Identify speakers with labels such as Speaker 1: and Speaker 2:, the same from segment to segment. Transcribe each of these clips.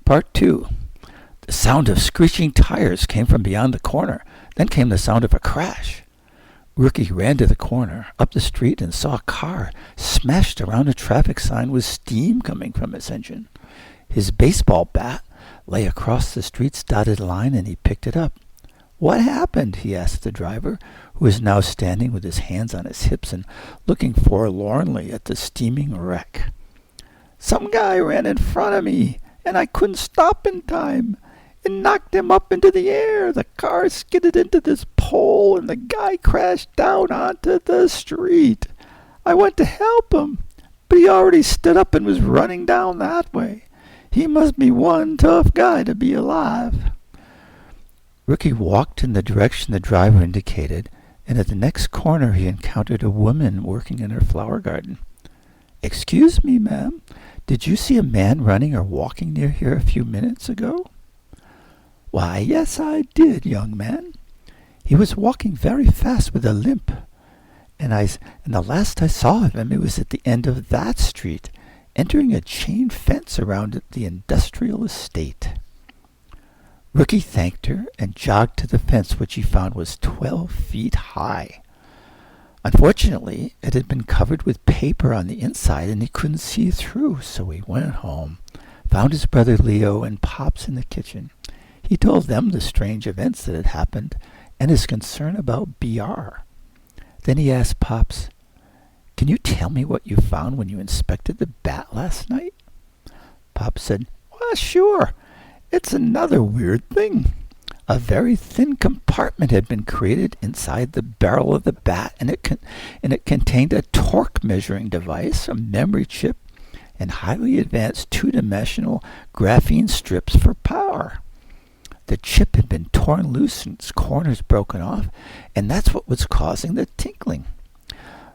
Speaker 1: Part 2. The sound of screeching tires came from beyond the corner. Then came the sound of a crash. Rookie ran to the corner, up the street, and saw a car smashed around a traffic sign with steam coming from its engine. His baseball bat lay across the street's dotted line, and he picked it up. "What happened?" he asked the driver, who was now standing with his hands on his hips and looking forlornly at the steaming wreck. "Some guy ran in front of me, and I couldn't stop in time. It knocked him up into the air. The car skidded into this pole, and the guy crashed down onto the street. I went to help him, but he already stood up and was running down that way. He must be one tough guy to be alive." Rookie walked in the direction the driver indicated, and at the next corner he encountered a woman working in her flower garden. "Excuse me, ma'am, did you see a man running or walking near here a few minutes ago?" "Why, yes, I did, young man. He was walking very fast with a limp, and the last I saw of him, it was at the end of that street, entering a chain fence around the industrial estate." Rookie thanked her and jogged to the fence, which he found was 12 feet high. Unfortunately, it had been covered with paper on the inside, and he couldn't see through, so he went home, found his brother Leo and Pops in the kitchen. He told them the strange events that had happened and his concern about BR. Then he asked Pops, "Can you tell me what you found when you inspected the bat last night?" Pops said, "Well, sure. It's another weird thing. A very thin compartment had been created inside the barrel of the bat, and it contained a torque measuring device, a memory chip, and highly advanced two-dimensional graphene strips for power. The chip had been torn loose and its corners broken off, and that's what was causing the tinkling.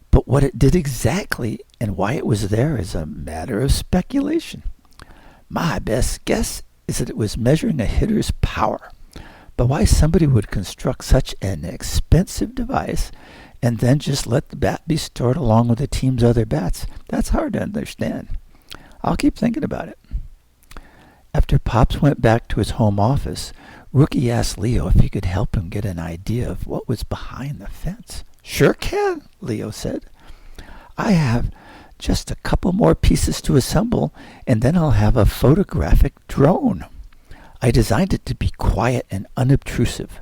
Speaker 1: But what it did exactly and why it was there is a matter of speculation. My best guess is that it was measuring a hitter's power. But why somebody would construct such an expensive device and then just let the bat be stored along with the team's other bats, that's hard to understand. I'll keep thinking about it." After Pops went back to his home office, Rookie asked Leo if he could help him get an idea of what was behind the fence. "Sure can," Leo said. "I have just a couple more pieces to assemble, and then I'll have a photographic drone. I designed it to be quiet and unobtrusive.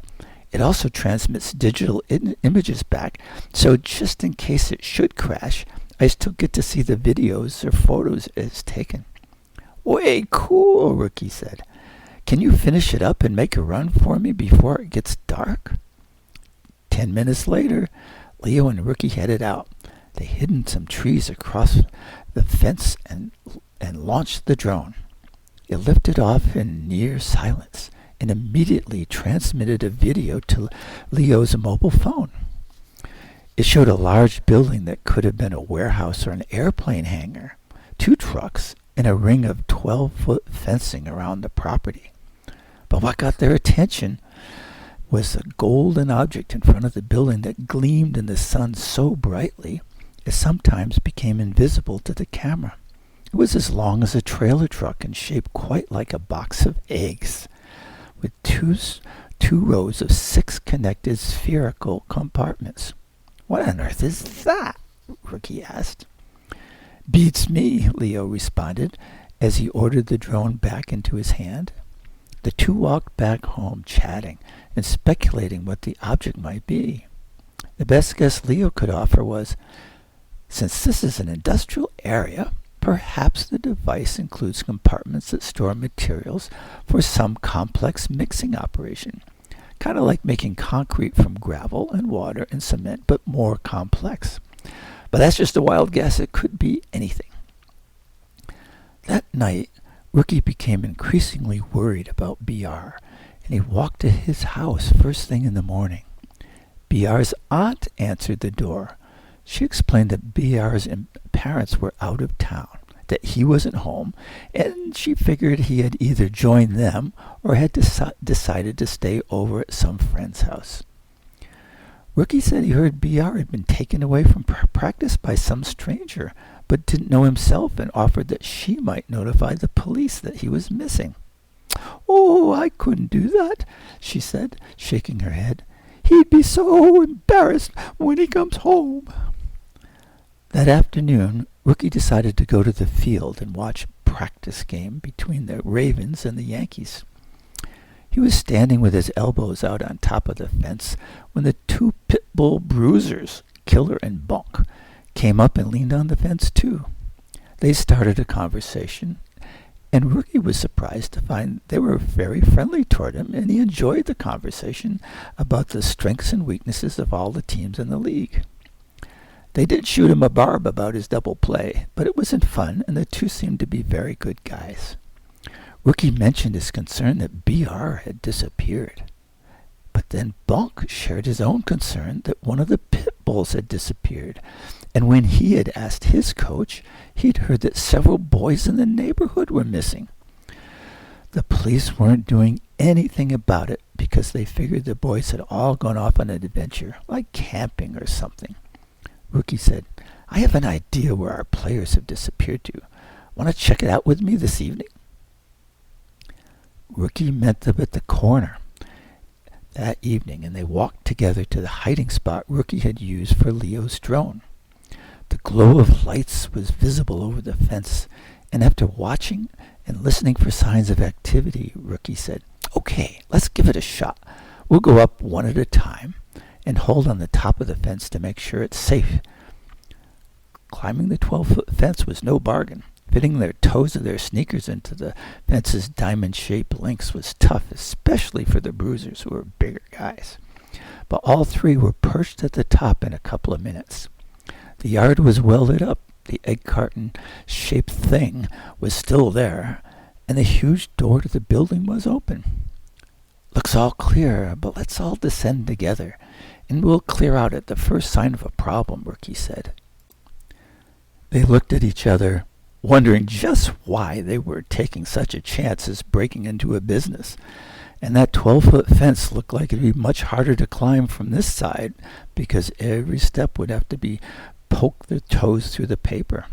Speaker 1: It also transmits digital images back, so just in case it should crash, I still get to see the videos or photos it's taken." "Way cool," Rookie said. "Can you finish it up and make a run for me before it gets dark?" 10 minutes later, Leo and Rookie headed out. They hid in some trees across the fence and launched the drone. It lifted off in near silence and immediately transmitted a video to Leo's mobile phone. It showed a large building that could have been a warehouse or an airplane hangar, 2 trucks, and a ring of 12-foot fencing around the property. But what got their attention was a golden object in front of the building that gleamed in the sun so brightly it sometimes became invisible to the camera. It was as long as a trailer truck and shaped quite like a box of eggs, with two rows of 6 connected spherical compartments. "What on earth is that?" Rookie asked. "Beats me," Leo responded as he ordered the drone back into his hand. The two walked back home chatting and speculating what the object might be. The best guess Leo could offer was, since this is an industrial area, perhaps the device includes compartments that store materials for some complex mixing operation, kind of like making concrete from gravel and water and cement, but more complex. But that's just a wild guess. It could be anything. That night, Rookie became increasingly worried about BR, and he walked to his house first thing in the morning. BR's aunt answered the door. She explained that BR's parents were out of town, that he wasn't home, and she figured he had either joined them or had decided to stay over at some friend's house. Rookie said he heard BR had been taken away from practice by some stranger, but didn't know himself, and offered that she might notify the police that he was missing. "Oh, I couldn't do that," she said, shaking her head. "He'd be so embarrassed when he comes home." That afternoon, Rookie decided to go to the field and watch a practice game between the Ravens and the Yankees. He was standing with his elbows out on top of the fence when the two pit bull bruisers, Killer and Bunk, came up and leaned on the fence too. They started a conversation, and Rookie was surprised to find they were very friendly toward him, and he enjoyed the conversation about the strengths and weaknesses of all the teams in the league. They did shoot him a barb about his double play, but it wasn't fun, and the two seemed to be very good guys. Rookie mentioned his concern that BR had disappeared. But then Bunk shared his own concern that one of the pit bulls had disappeared, and when he had asked his coach, he'd heard that several boys in the neighborhood were missing. The police weren't doing anything about it because they figured the boys had all gone off on an adventure, like camping or something. Rookie said, "I have an idea where our players have disappeared to. Want to check it out with me this evening?" Rookie met them at the corner that evening, and they walked together to the hiding spot Rookie had used for Leo's drone. The glow of lights was visible over the fence, and after watching and listening for signs of activity, Rookie said, "Okay, let's give it a shot. We'll go up one at a time and hold on the top of the fence to make sure it's safe." Climbing the 12-foot fence was no bargain. Fitting their toes of their sneakers into the fence's diamond-shaped links was tough, especially for the bruisers, who were bigger guys. But all three were perched at the top in a couple of minutes. The yard was well lit up. The egg carton-shaped thing was still there, and the huge door to the building was open. "Looks all clear, but let's all descend together, and we'll clear out at the first sign of a problem," Rookie said. They looked at each other, wondering just why they were taking such a chance as breaking into a business. And that 12-foot fence looked like it'd be much harder to climb from this side because every step would have to be poke their toes through the paper.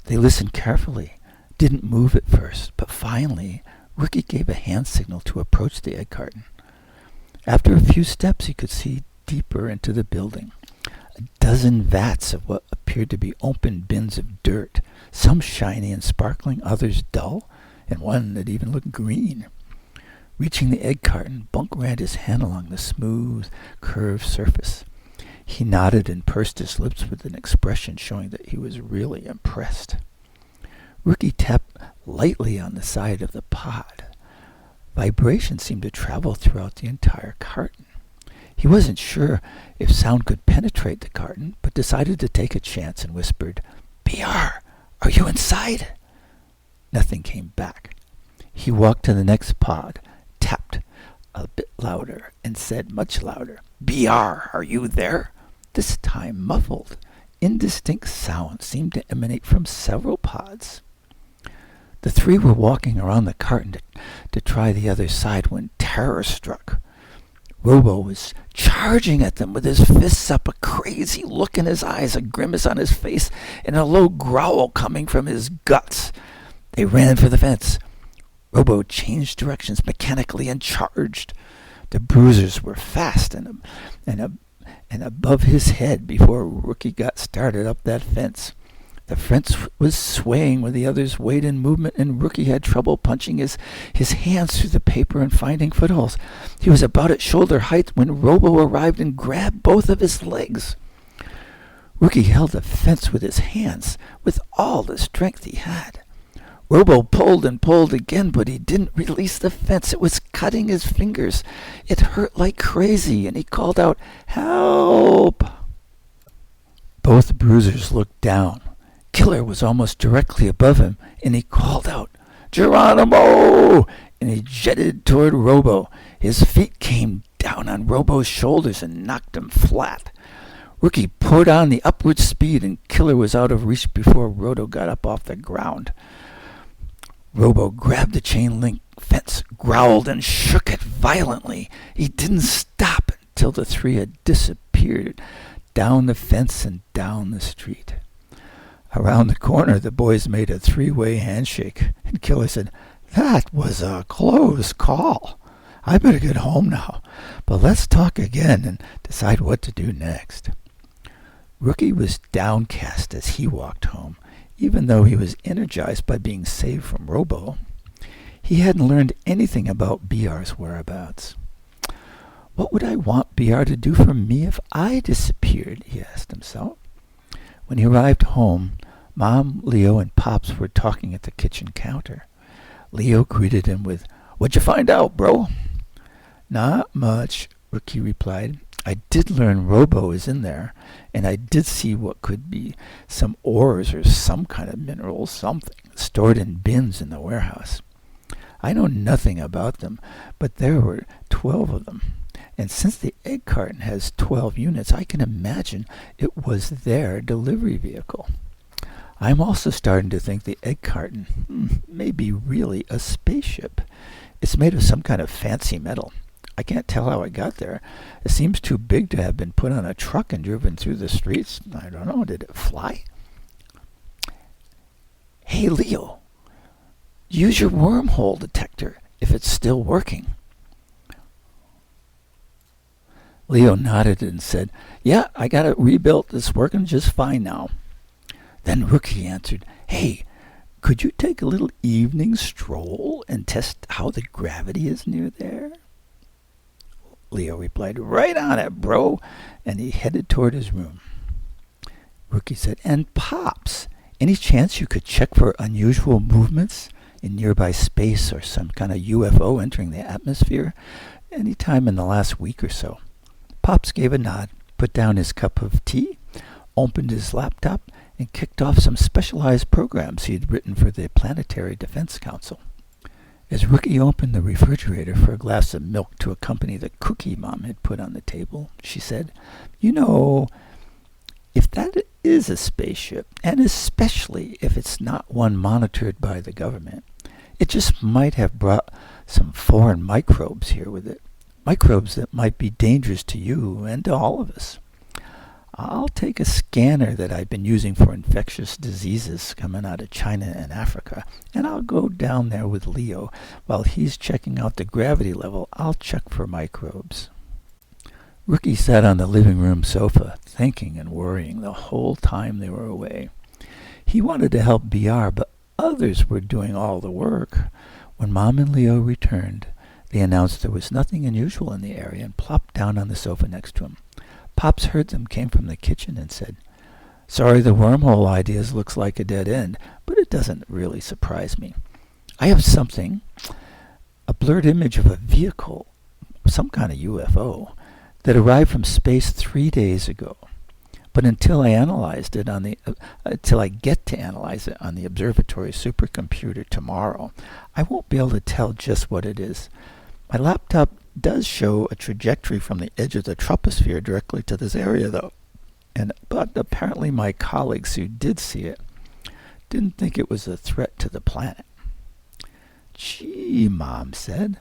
Speaker 1: They listened carefully, didn't move at first, but finally Rookie gave a hand signal to approach the egg carton. After a few steps, he could see deeper into the building. A dozen vats of what appeared to be open bins of dirt, some shiny and sparkling, others dull, and one that even looked green. Reaching the egg carton, Bunk ran his hand along the smooth, curved surface. He nodded and pursed his lips with an expression showing that he was really impressed. Rookie tapped lightly on the side of the pod. Vibration seemed to travel throughout the entire carton. He wasn't sure if sound could penetrate the carton, but decided to take a chance and whispered, "BR, are you inside?" Nothing came back. He walked to the next pod, tapped a bit louder, and said much louder, "BR, are you there?" This time muffled, indistinct sound seemed to emanate from several pods. The three were walking around the carton to try the other side when terror struck. Robo was charging at them with his fists up, a crazy look in his eyes, a grimace on his face, and a low growl coming from his guts. They ran for the fence. Robo changed directions mechanically and charged. The bruisers were fast and above his head before Rookie got started up that fence. The fence was swaying with the other's weight and movement, and Rookie had trouble punching his hands through the paper and finding footholds. He was about at shoulder height when Robo arrived and grabbed both of his legs. Rookie held the fence with his hands, with all the strength he had. Robo pulled and pulled again, but he didn't release the fence. It was cutting his fingers. It hurt like crazy, and he called out, "Help!" Both bruisers looked down. Killer was almost directly above him, and he called out, "Geronimo!" and he jetted toward Robo. His feet came down on Robo's shoulders and knocked him flat. Rookie poured on the upward speed, and Killer was out of reach before Robo got up off the ground. Robo grabbed the chain-link fence, growled, and shook it violently. He didn't stop until the three had disappeared down the fence and down the street. Around the corner, the boys made a three-way handshake, and Killer said, That was a close call. I better get home now, but let's talk again and decide what to do next. Rookie was downcast as he walked home, even though he was energized by being saved from Robo. He hadn't learned anything about BR's whereabouts. What would I want BR to do for me if I disappeared? He asked himself. When he arrived home, Mom, Leo, and Pops were talking at the kitchen counter. Leo greeted him with, "What'd you find out, bro?" "Not much," Rookie replied. "I did learn Robo is in there, and I did see what could be some ores or some kind of mineral, something, stored in bins in the warehouse. I know nothing about them, but there were 12 of them. And since the egg carton has 12 units, I can imagine it was their delivery vehicle. I'm also starting to think the egg carton may be really a spaceship. It's made of some kind of fancy metal. I can't tell how it got there. It seems too big to have been put on a truck and driven through the streets. I don't know, did it fly?" "Hey, Leo, use your wormhole detector if it's still working." Leo nodded and said, "Yeah, I got it rebuilt. It's working just fine now." Then Rookie answered, "Hey, could you take a little evening stroll and test how the gravity is near there?" Leo replied, "Right on it, bro," and he headed toward his room. Rookie said, "And Pops, any chance you could check for unusual movements in nearby space or some kind of UFO entering the atmosphere any time in the last week or so?" Pops gave a nod, put down his cup of tea, opened his laptop, and kicked off some specialized programs he had written for the Planetary Defense Council. As Rookie opened the refrigerator for a glass of milk to accompany the cookie Mom had put on the table, she said, "You know, if that is a spaceship, and especially if it's not one monitored by the government, it just might have brought some foreign microbes here with it. Microbes that might be dangerous to you and to all of us. I'll take a scanner that I've been using for infectious diseases coming out of China and Africa, and I'll go down there with Leo. While he's checking out the gravity level, I'll check for microbes." Rookie sat on the living room sofa, thinking and worrying the whole time they were away. He wanted to help BR, but others were doing all the work. When Mom and Leo returned, they announced there was nothing unusual in the area and plopped down on the sofa next to him. Pops heard them, came from the kitchen, and said, "Sorry, the wormhole ideas looks like a dead end, but it doesn't really surprise me. I have something, a blurred image of a vehicle, some kind of UFO, that arrived from space 3 days ago. But until I get to analyze it on the observatory supercomputer tomorrow, I won't be able to tell just what it is. My laptop does show a trajectory from the edge of the troposphere directly to this area, though. But apparently my colleagues who did see it didn't think it was a threat to the planet." "Gee," Mom said,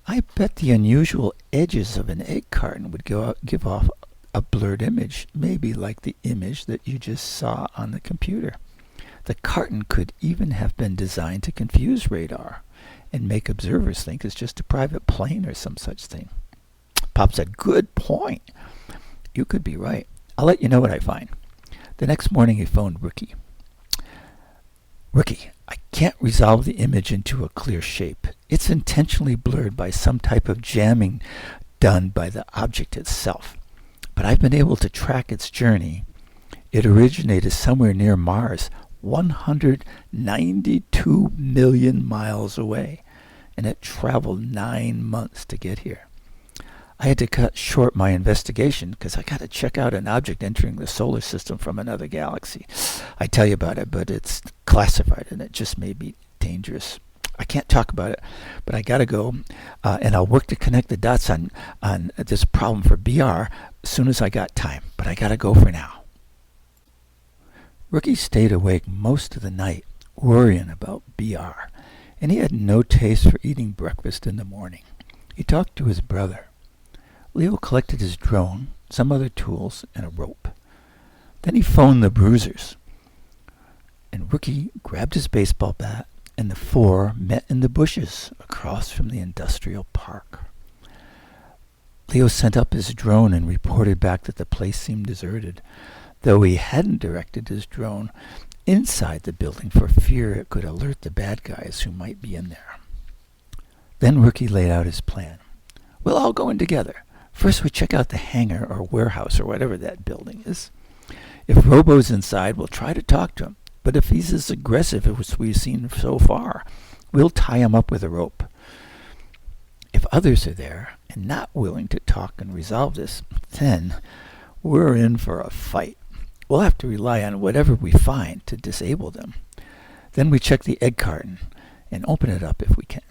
Speaker 1: "I bet the unusual edges of an egg carton would give off a blurred image, maybe like the image that you just saw on the computer. The carton could even have been designed to confuse radar and make observers think it's just a private plane or some such thing." Pop said, "Good point. You could be right. I'll let you know what I find." The next morning he phoned Rookie. "Rookie, I can't resolve the image into a clear shape. It's intentionally blurred by some type of jamming done by the object itself. But I've been able to track its journey. It originated somewhere near Mars, 192 million miles away, and it traveled 9 months to get here. I had to cut short my investigation because I got to check out an object entering the solar system from another galaxy. I tell you about it, but it's classified and it just may be dangerous. I can't talk about it, but I got to go, and I'll work to connect the dots on this problem for BR as soon as I got time, but I got to go for now." Rookie stayed awake most of the night, worrying about BR, and he had no taste for eating breakfast in the morning. He talked to his brother. Leo collected his drone, some other tools, and a rope. Then he phoned the Bruisers, and Rookie grabbed his baseball bat and the four met in the bushes across from the industrial park. Leo sent up his drone and reported back that the place seemed deserted, though he hadn't directed his drone inside the building for fear it could alert the bad guys who might be in there. Then Rookie laid out his plan. We'll all go in together. First we check out the hangar or warehouse or whatever that building is. If Robo's inside, we'll try to talk to him. But if he's as aggressive as we've seen so far, we'll tie him up with a rope. If others are there and not willing to talk and resolve this, then we're in for a fight. We'll have to rely on whatever we find to disable them. Then we check the egg carton and open it up if we can.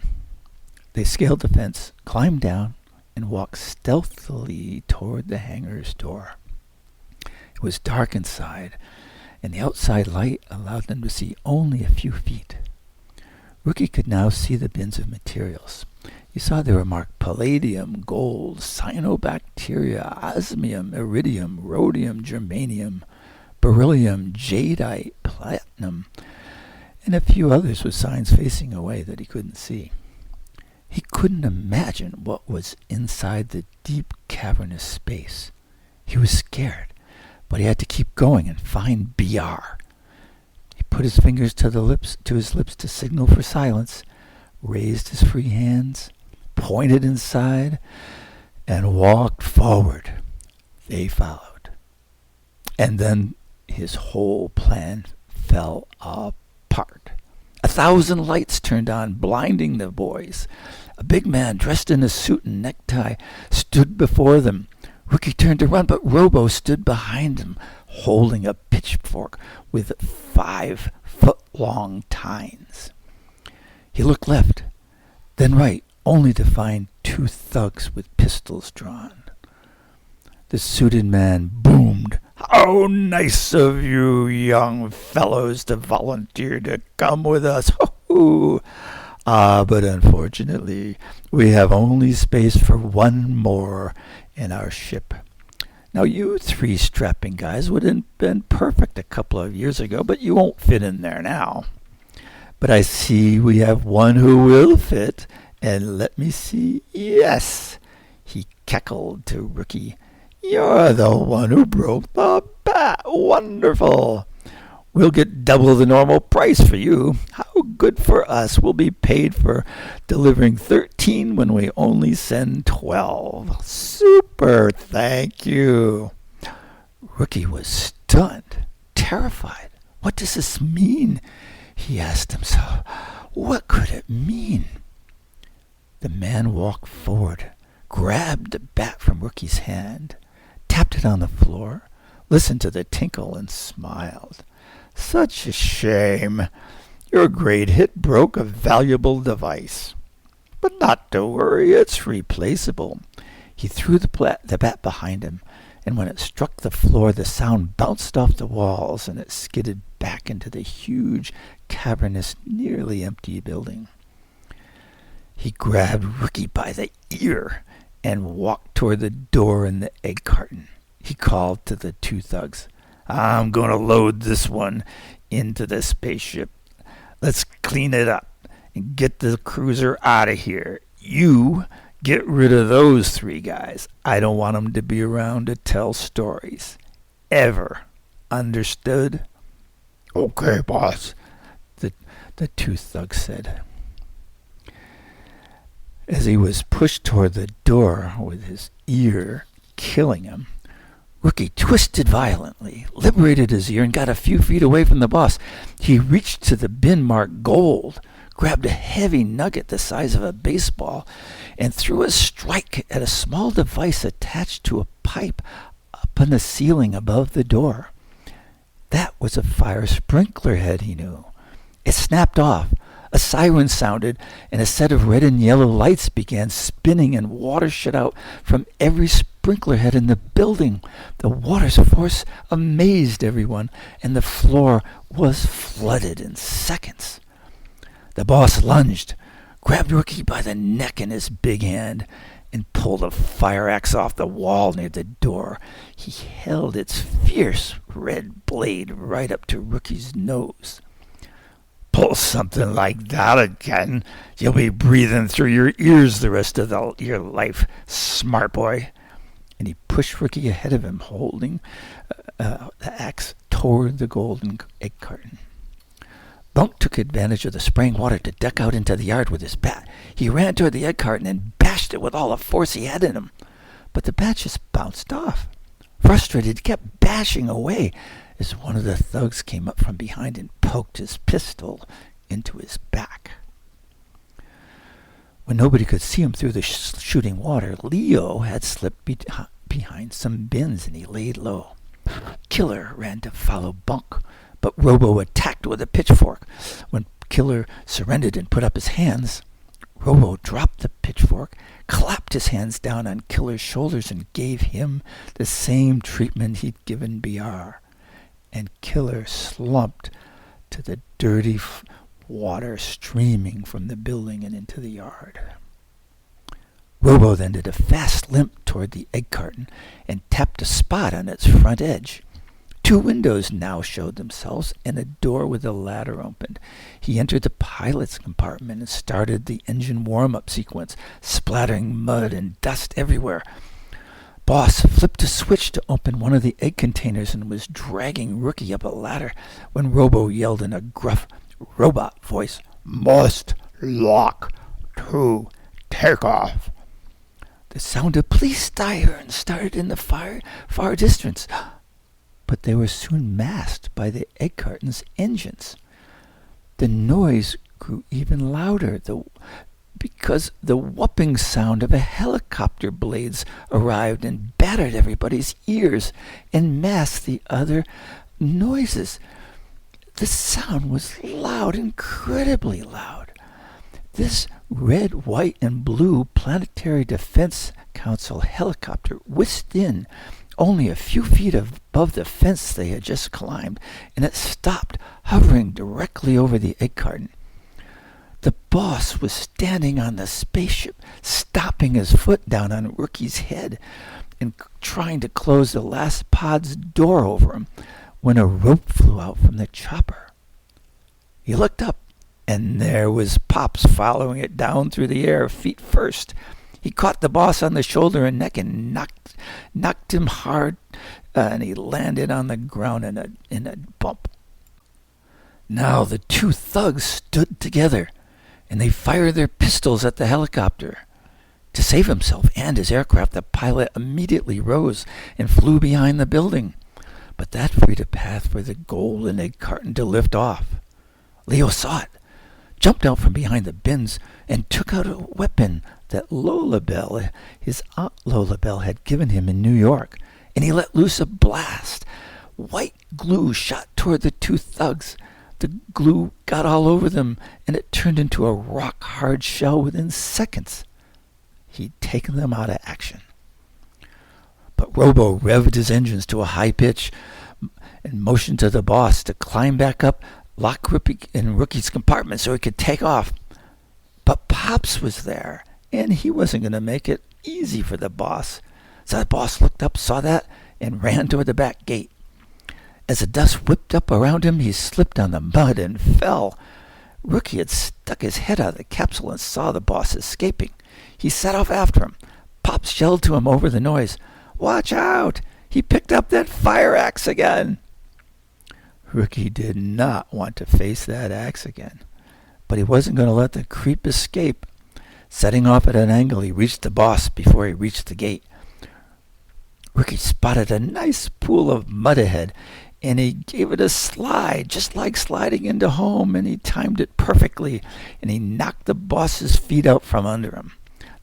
Speaker 1: They scaled the fence, climbed down, and walked stealthily toward the hangar's door. It was dark inside, and the outside light allowed them to see only a few feet. Rookie could now see the bins of materials. He saw they were marked palladium, gold, cyanobacteria, osmium, iridium, rhodium, germanium, beryllium, jadeite, platinum, and a few others with signs facing away that he couldn't see. He couldn't imagine what was inside the deep cavernous space. He was scared, but he had to keep going and find BR. He put his fingers to his lips to signal for silence, raised his free hands, pointed inside, and walked forward. They followed. And then his whole plan fell apart. 1,000 lights turned on, blinding the boys. A big man dressed in a suit and necktie stood before them. Rookie turned to run, but Robo stood behind him, holding a pitchfork with 5-foot-long tines. He looked left, then right, only to find 2 thugs with pistols drawn. The suited man boomed, "How nice of you young fellows to volunteer to come with us. Ho-hoo! But unfortunately, we have only space for one more in our ship. Now, you 3 strapping guys would have been perfect a couple of years ago, but you won't fit in there now. But I see we have one who will fit, and let me see. Yes," he cackled to Rookie. "You're the one who broke the bat. Wonderful. We'll get double the normal price for you. How good for us. We'll be paid for delivering 13 when we only send 12. Super, thank you." Rookie was stunned, terrified. What does this mean? He asked himself. What could it mean? The man walked forward, grabbed the bat from Rookie's hand, tapped it on the floor, listened to the tinkle, and smiled. "Such a shame. Your great hit broke a valuable device. But not to worry, it's replaceable." He threw the bat behind him, and when it struck the floor, the sound bounced off the walls, and it skidded back into the huge, cavernous, nearly empty building. He grabbed Rookie by the ear and walked toward the door in the egg carton. He called to the 2 thugs. "I'm going to load this one into the spaceship. Let's clean it up and get the cruiser out of here. You get rid of those 3 guys. I don't want them to be around to tell stories. Ever. Understood?" "Okay, boss," the 2 thugs said. As he was pushed toward the door with his ear killing him, Rookie twisted violently, liberated his ear, and got a few feet away from the boss. He reached to the bin marked gold, grabbed a heavy nugget the size of a baseball, and threw a strike at a small device attached to a pipe up on the ceiling above the door. That was a fire sprinkler head, he knew. It snapped off. A siren sounded, and a set of red and yellow lights began spinning, and water shot out from every sprinkler head in the building. The water's force amazed everyone, and the floor was flooded in seconds. The boss lunged, grabbed Rookie by the neck in his big hand, and pulled a fire axe off the wall near the door. He held its fierce red blade right up to Rookie's nose. Pull something like that again. You'll be breathing through your ears the rest of your life, smart boy. And he pushed Rookie ahead of him, holding the axe toward the golden egg carton. Bunk took advantage of the spraying water to duck out into the yard with his bat. He ran toward the egg carton and bashed it with all the force he had in him. But the bat just bounced off. Frustrated, he kept bashing away as one of the thugs came up from behind and poked his pistol into his back. When nobody could see him through the shooting water, Leo had slipped behind some bins and he laid low. Killer ran to follow Bunk, but Robo attacked with a pitchfork. When Killer surrendered and put up his hands, Robo dropped the pitchfork, clapped his hands down on Killer's shoulders, and gave him the same treatment he'd given BR. And Killer slumped to the dirty water streaming from the building and into the yard. Robo then did a fast limp toward the egg carton and tapped a spot on its front edge. 2 windows now showed themselves, and a door with a ladder opened. He entered the pilot's compartment and started the engine warm-up sequence, splattering mud and dust everywhere. Boss flipped a switch to open one of the egg containers and was dragging Rookie up a ladder when Robo yelled in a gruff robot voice, "Must lock to takeoff." The sound of police sirens started in the far distance, but they were soon masked by the egg carton's engines. The noise grew even louder because the whooping sound of a helicopter blades arrived and battered everybody's ears and masked the other noises. The sound was loud, incredibly loud. This red, white, and blue Planetary Defense Council helicopter whisked in only a few feet above the fence they had just climbed, and it stopped, hovering directly over the egg carton. The boss was standing on the spaceship, stomping his foot down on Rookie's head and trying to close the last pod's door over him when a rope flew out from the chopper. He looked up, and there was Pops following it down through the air, feet first. He caught the boss on the shoulder and neck and knocked him hard, and he landed on the ground in a bump. Now the 2 thugs stood together, and they fired their pistols at the helicopter. To save himself and his aircraft, the pilot immediately rose and flew behind the building, but that freed a path for the golden egg carton to lift off. Leo saw it, jumped out from behind the bins, and took out a weapon that his Aunt Lolabelle had given him in New York, and he let loose a blast. White glue shot toward the 2 thugs. The glue got all over them, and it turned into a rock-hard shell within seconds. He'd taken them out of action. But Robo revved his engines to a high pitch and motioned to the boss to climb back up, lock Rookie in Rookie's compartment so he could take off. But Pops was there, and he wasn't going to make it easy for the boss. So the boss looked up, saw that, and ran toward the back gate. As the dust whipped up around him, he slipped on the mud and fell. Rookie had stuck his head out of the capsule and saw the boss escaping. He set off after him. Pops yelled to him over the noise, "Watch out! He picked up that fire axe again!" Rookie did not want to face that axe again, but he wasn't going to let the creep escape. Setting off at an angle, he reached the boss before he reached the gate. Rookie spotted a nice pool of mud ahead, and he gave it a slide, just like sliding into home, and he timed it perfectly, and he knocked the boss's feet out from under him.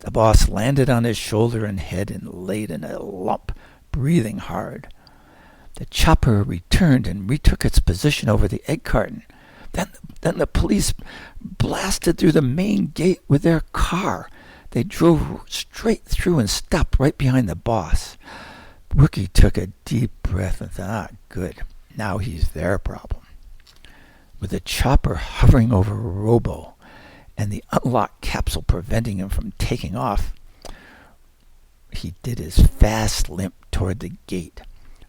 Speaker 1: The boss landed on his shoulder and head and laid in a lump, breathing hard. The chopper returned and retook its position over the egg carton. Then the police blasted through the main gate with their car. They drove straight through and stopped right behind the boss. Rookie took a deep breath and thought, good, now he's their problem. With the chopper hovering over Robo and the unlocked capsule preventing him from taking off, he did his fast limp toward the gate,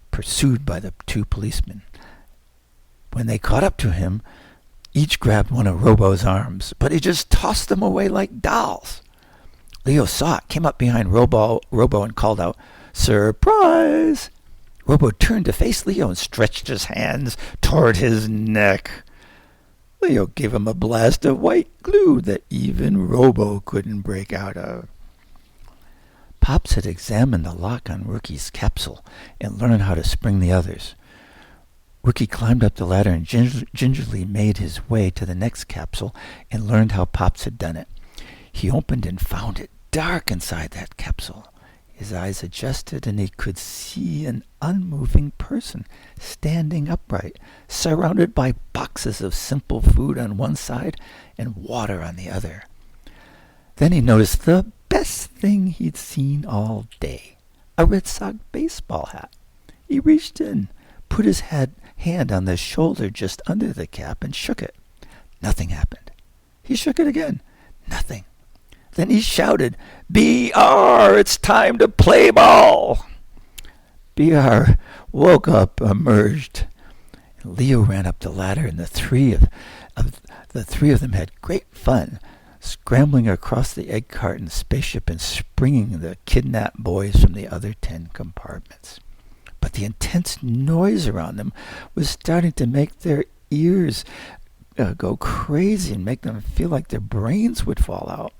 Speaker 1: pursued by the 2 policemen. When they caught up to him, Each grabbed one of Robo's arms, but he just tossed them away like dolls. Leo saw it, came up behind Robo and called out, "Surprise!" Robo turned to face Leo and stretched his hands toward his neck. Leo gave him a blast of white glue that even Robo couldn't break out of. Pops had examined the lock on Rookie's capsule and learned how to spring the others. Rookie climbed up the ladder and gingerly made his way to the next capsule and learned how Pops had done it. He opened and found it dark inside that capsule. His eyes adjusted and he could see an unmoving person standing upright, surrounded by boxes of simple food on one side and water on the other. Then he noticed the best thing he'd seen all day, a Red Sox baseball hat. He reached in, put his hand on the shoulder just under the cap and shook it. Nothing happened. He shook it again. Nothing. Then he shouted, "BR, it's time to play ball!" BR woke up, emerged. Leo ran up the ladder, and the three of them had great fun, scrambling across the egg carton spaceship and springing the kidnapped boys from the other 10 compartments. But the intense noise around them was starting to make their ears go crazy and make them feel like their brains would fall out.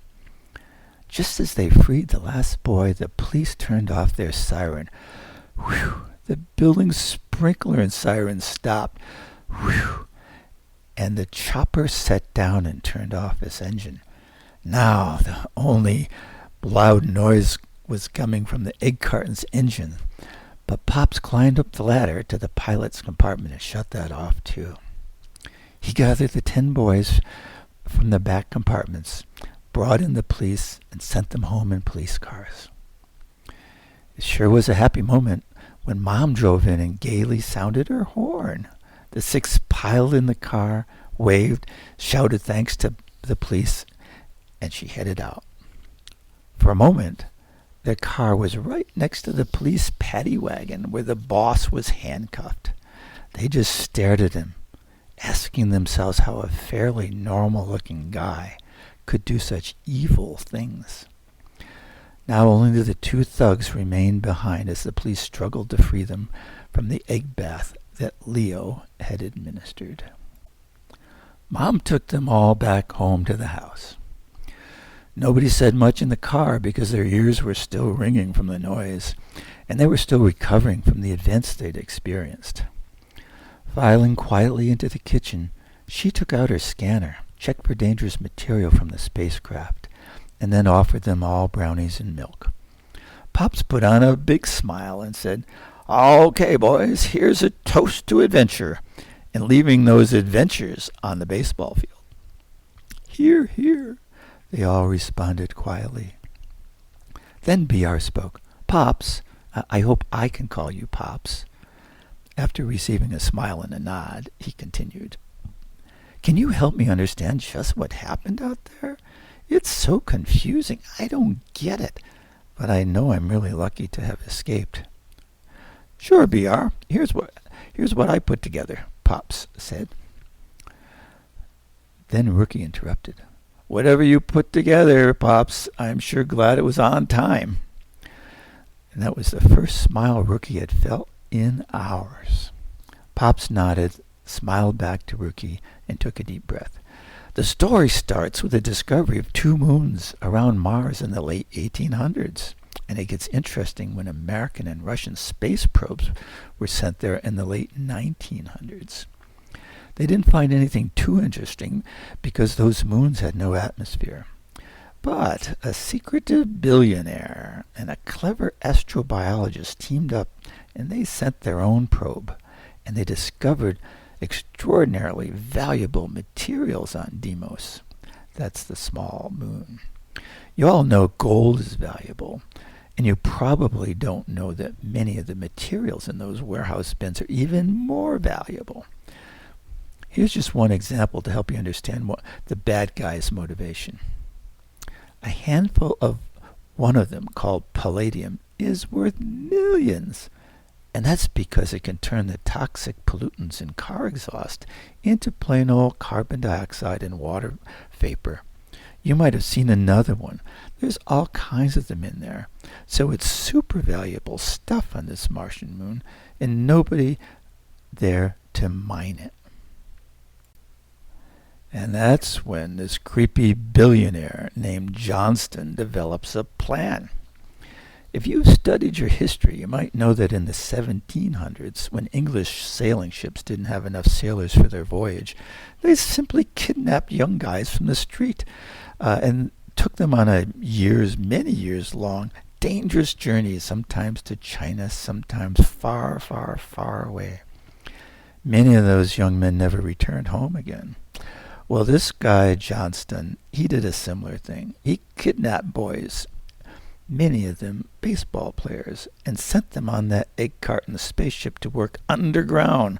Speaker 1: Just as they freed the last boy, the police turned off their siren. Whew! The building's sprinkler and siren stopped. Whew! And the chopper set down and turned off its engine. Now the only loud noise was coming from the egg carton's engine. But Pops climbed up the ladder to the pilot's compartment and shut that off too. He gathered the 10 boys from the back compartments, brought in the police, and sent them home in police cars. It sure was a happy moment when Mom drove in and gaily sounded her horn. The 6 piled in the car, waved, shouted thanks to the police, and she headed out. For a moment, their car was right next to the police paddy wagon where the boss was handcuffed. They just stared at him, asking themselves how a fairly normal-looking guy could do such evil things. Now only the 2 thugs remained behind as the police struggled to free them from the egg bath that Leo had administered. Mom took them all back home to the house. Nobody said much in the car because their ears were still ringing from the noise, and they were still recovering from the events they'd experienced. Filing quietly into the kitchen, she took out her scanner, checked for dangerous material from the spacecraft, and then offered them all brownies and milk. Pops put on a big smile and said, "Okay, boys, here's a toast to adventure, and leaving those adventures on the baseball field." "Hear, hear," they all responded quietly. Then BR spoke. "Pops, I hope I can call you Pops." After receiving a smile and a nod, he continued, "Can you help me understand just what happened out there? It's so confusing. I don't get it, but I know I'm really lucky to have escaped." "Sure, BR. Here's what I put together," Pops said. Then Rookie interrupted. "Whatever you put together, Pops, I'm sure glad it was on time." And that was the first smile Rookie had felt in hours. Pops nodded, smiled back to Rookie, and took a deep breath. The story starts with the discovery of 2 moons around Mars in the late 1800s, and it gets interesting when American and Russian space probes were sent there in the late 1900s. They didn't find anything too interesting because those moons had no atmosphere. But a secretive billionaire and a clever astrobiologist teamed up, and they sent their own probe, and they discovered extraordinarily valuable materials on Deimos. That's the small moon. You all know gold is valuable, and you probably don't know that many of the materials in those warehouse bins are even more valuable. Here's just one example to help you understand what the bad guy's motivation. A handful of one of them, called palladium, is worth millions, And that's because it can turn the toxic pollutants in car exhaust into plain old carbon dioxide and water vapor. You might have seen another one. There's all kinds of them in there. So it's super valuable stuff on this Martian moon, and nobody there to mine it. And that's when this creepy billionaire named Johnston develops a plan. If you've studied your history, you might know that in the 1700s, when English sailing ships didn't have enough sailors for their voyage, they simply kidnapped young guys from the street and took them on many years long, dangerous journeys, sometimes to China, sometimes far, far, far away. Many of those young men never returned home again. Well, this guy, Johnston, he did a similar thing. He kidnapped boys, many of them baseball players, and sent them on that egg cart in the spaceship to work underground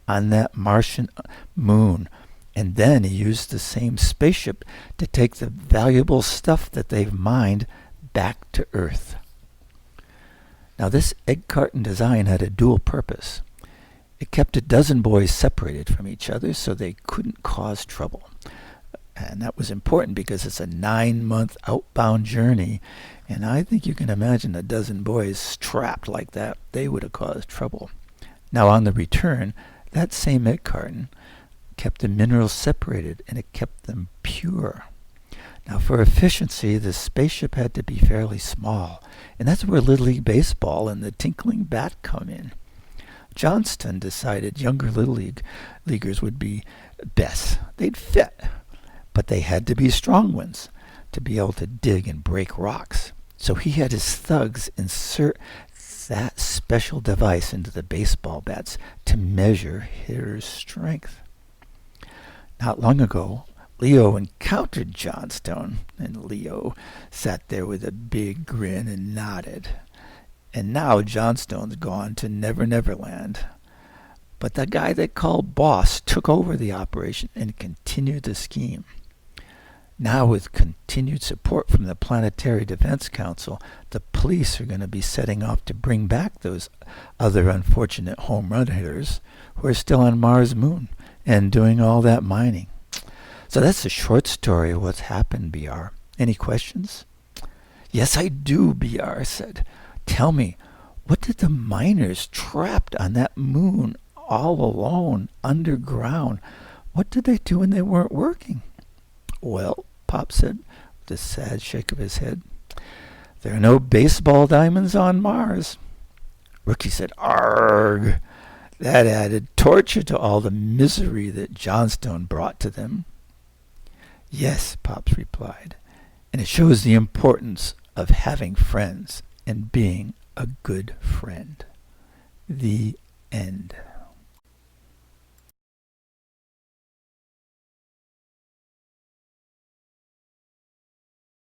Speaker 1: on that Martian moon. And then he used the same spaceship to take the valuable stuff that they've mined back to Earth. Now, this egg carton design had a dual purpose. It kept a dozen boys separated from each other so they couldn't cause trouble. And that was important because it's a 9-month outbound journey. And I think you can imagine a dozen boys trapped like that. They would have caused trouble. Now, on the return, that same egg carton kept the minerals separated, and it kept them pure. Now, for efficiency, the spaceship had to be fairly small. And that's where Little League Baseball and the tinkling bat come in. Johnston decided younger Little Leaguers would be best. They'd fit, but they had to be strong ones to be able to dig and break rocks. So he had his thugs insert that special device into the baseball bats to measure hitters' strength. Not long ago, Leo encountered Johnstone, and Leo sat there with a big grin and nodded. And now Johnstone's gone to Never Never Land. But the guy they called Boss took over the operation and continued the scheme. Now, with continued support from the Planetary Defense Council, the police are going to be setting off to bring back those other unfortunate home run hitters who are still on Mars' moon and doing all that mining. So that's a short story of what's happened, BR. Any questions? Yes, I do, BR said. Tell me, what did the miners trapped on that moon all alone underground, what did they do when they weren't working? Well, Pop said, with a sad shake of his head, there are no baseball diamonds on Mars. Rookie said, arg. That added torture to all the misery that Johnstone brought to them. Yes, Pops replied, and it shows the importance of having friends and being a good friend. The end.